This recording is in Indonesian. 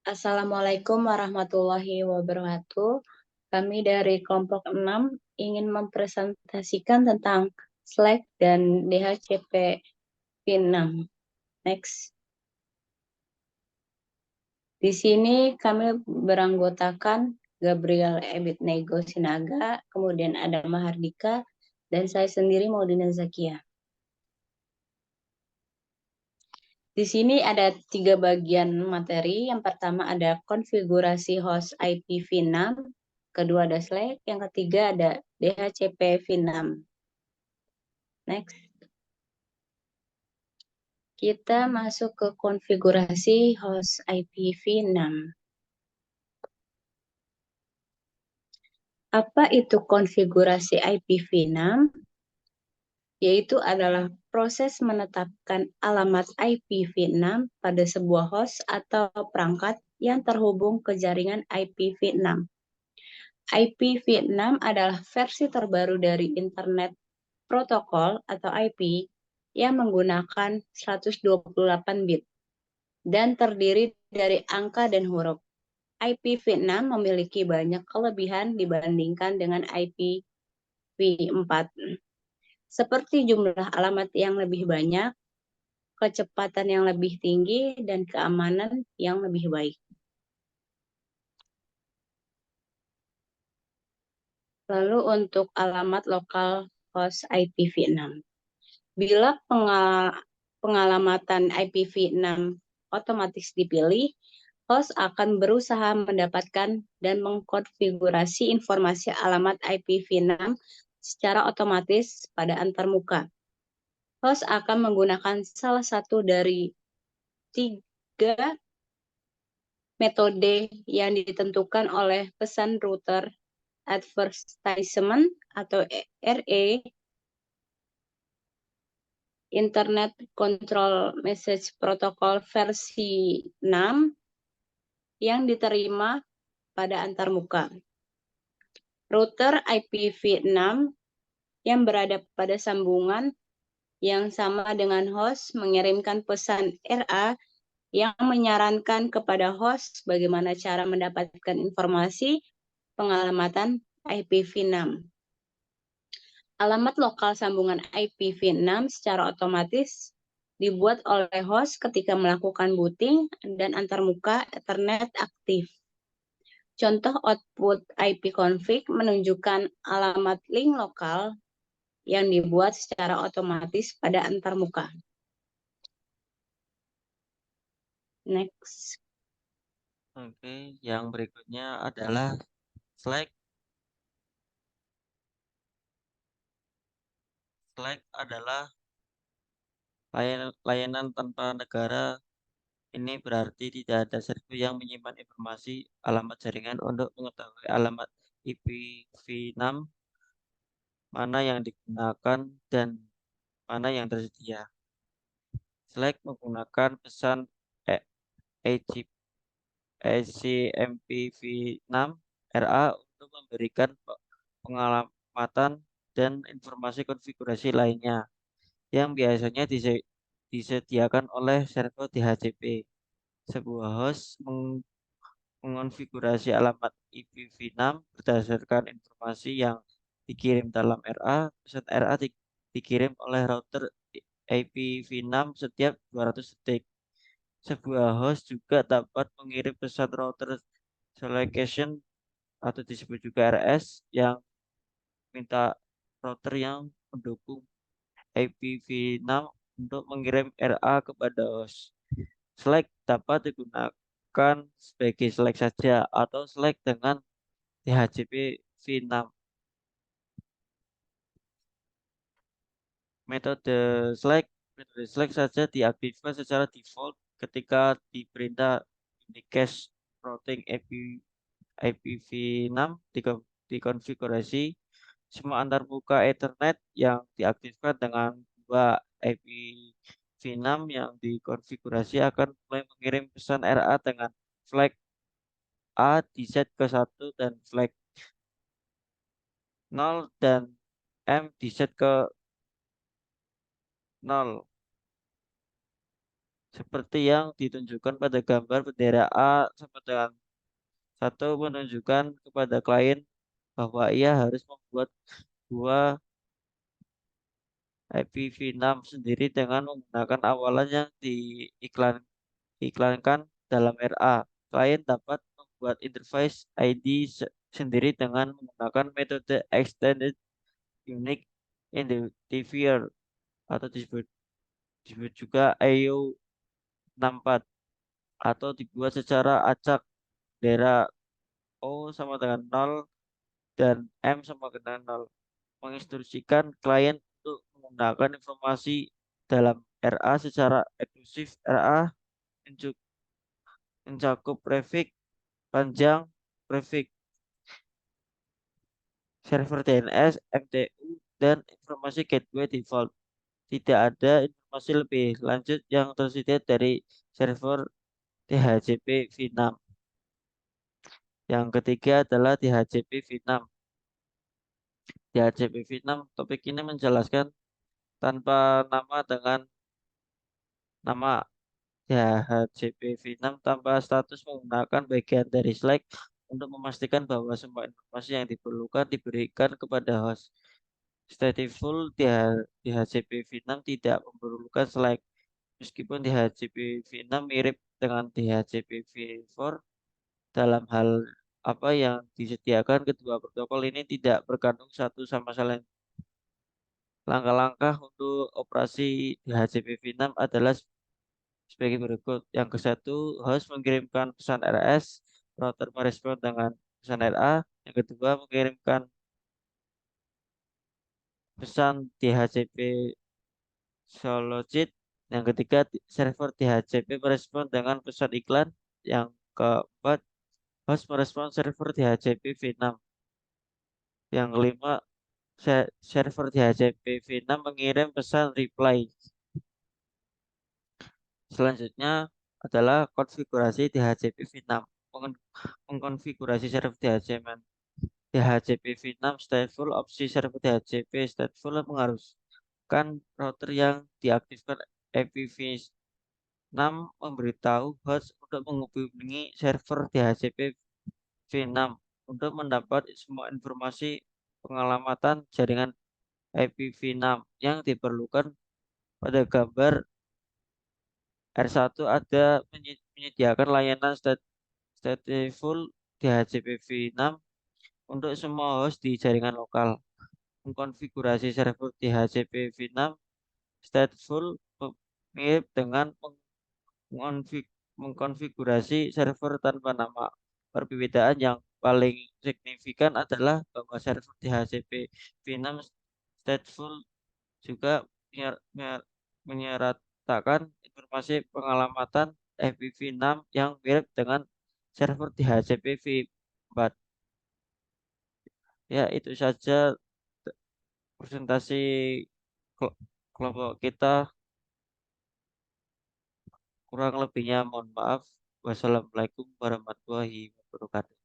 Assalamualaikum warahmatullahi wabarakatuh. Kami dari kelompok 6 ingin mempresentasikan tentang Slack dan DHCP V6. Next. Di sini kami beranggotakan Gabriel Ebitnego Sinaga, kemudian ada Mahardika, dan saya sendiri Maudina Zakia. Di sini ada 3 bagian materi. Yang pertama ada konfigurasi host IPv6, kedua ada Slack, yang ketiga ada DHCP V6. Next. Kita masuk ke konfigurasi host IPv6. Apa itu konfigurasi IPv6? Yaitu adalah proses menetapkan alamat IPv6 pada sebuah host atau perangkat yang terhubung ke jaringan IPv6. IPv6 adalah versi terbaru dari Internet Protocol atau IP yang menggunakan 128 bit dan terdiri dari angka dan huruf. IPv6 memiliki banyak kelebihan dibandingkan dengan IPv4, seperti jumlah alamat yang lebih banyak, kecepatan yang lebih tinggi, dan keamanan yang lebih baik. Lalu untuk alamat lokal host IPv6. Bila pengalamatan IPv6 otomatis dipilih, host akan berusaha mendapatkan dan mengkonfigurasi informasi alamat IPv6 secara otomatis pada antarmuka. Host akan menggunakan salah satu dari 3 metode yang ditentukan oleh pesan router advertisement atau RE, Internet Control Message Protocol versi 6 yang diterima pada antarmuka. Router IPv6 yang berada pada sambungan yang sama dengan host mengirimkan pesan RA yang menyarankan kepada host bagaimana cara mendapatkan informasi pengalamatan IPv6. Alamat lokal sambungan IPv6 secara otomatis dibuat oleh host ketika melakukan booting dan antarmuka Ethernet aktif. Contoh output ipconfig menunjukkan alamat link lokal yang dibuat secara otomatis pada antarmuka. Next. Oke, yang berikutnya adalah Slack. Slack adalah layanan tanpa negara. Ini berarti tidak ada server yang menyimpan informasi alamat jaringan untuk mengetahui alamat IPv6 mana yang digunakan dan mana yang tersedia. Slack menggunakan pesan ACMPv6 RA untuk memberikan pengalamatan dan informasi konfigurasi lainnya yang biasanya disediakan oleh server DHCP. Sebuah host mengonfigurasi alamat IPv6 berdasarkan informasi yang dikirim dalam RA. Pesan RA dikirim oleh router IPv6 setiap 200 detik. Sebuah host juga dapat mengirim pesan router selection atau disebut juga RS yang minta router yang mendukung IPv6 untuk mengirim RA kepada host. Slack dapat digunakan sebagai Slack saja atau Slack dengan DHCP v6. Metode Slack saja diaktifkan secara default ketika diperintah unicast routing IPv6 dikonfigurasi. Semua antarmuka Ethernet yang diaktifkan dengan 2 IPv6 yang dikonfigurasi akan mulai mengirim pesan RA dengan flag A di set ke 1 dan flag 0 dan M di set ke 0. seperti yang ditunjukkan pada gambar bendera A sama dengan satu menunjukkan kepada klien bahwa ia harus membuat dua IPv6 sendiri dengan menggunakan awalan yang diiklankan dalam RA. Klien dapat membuat interface ID sendiri dengan menggunakan metode Extended Unique Identifier atau disebut juga AU64 atau dibuat secara acak bendera O sama dengan 0 dan M sama dengan 0 menginstruksikan klien untuk menggunakan informasi dalam RA secara eksklusif. RA mencakup prefix panjang, prefix server DNS, MTU, dan informasi gateway default. Tidak ada informasi lebih lanjut yang tersedia dari server DHCP v6. Yang ketiga adalah DHCP v6. DHCP v6 topik ini menjelaskan tanpa nama dengan nama DHCP v6 tanpa status menggunakan bagian dari Slack untuk memastikan bahwa semua informasi yang diperlukan diberikan kepada host. Stateful DHCP v6 tidak memerlukan Slack. Meskipun DHCP v6 mirip dengan DHCP v4 dalam hal apa yang disediakan, kedua protokol ini tidak bergantung satu sama lain. Langkah-langkah untuk operasi DHCP v6 adalah sebagai berikut. Yang ke satu, host mengirimkan pesan RS, router merespon dengan pesan RA. Yang kedua, mengirimkan pesan DHCP Solocit. Yang ketiga, server DHCP merespon dengan pesan iklan. Yang keempat, host merespon server DHCP v6. Yang kelima, server DHCP v6 mengirim pesan reply. Selanjutnya adalah konfigurasi DHCP v6. Mengkonfigurasi server DHCP v6 stateful. Opsi server DHCP stateful mengharuskan router yang diaktifkan IPv6 memberitahu host untuk menghubungi server DHCP v6 untuk mendapat semua informasi pengalamatan jaringan IPv6 yang diperlukan. Pada gambar R1 ada menyediakan layanan stateful DHCP v6 untuk semua host di jaringan lokal. Mengkonfigurasi server DHCP v6 stateful mirip dengan mengkonfigurasi server tanpa nama. Perbedaan yang paling signifikan adalah bahwa server DHCP v6 stateful juga menyertakan informasi pengalamatan IPv6 yang mirip dengan server DHCP v4. Ya, itu saja presentasi kelompok kita. Kurang lebihnya mohon maaf. Wassalamualaikum warahmatullahi wabarakatuh.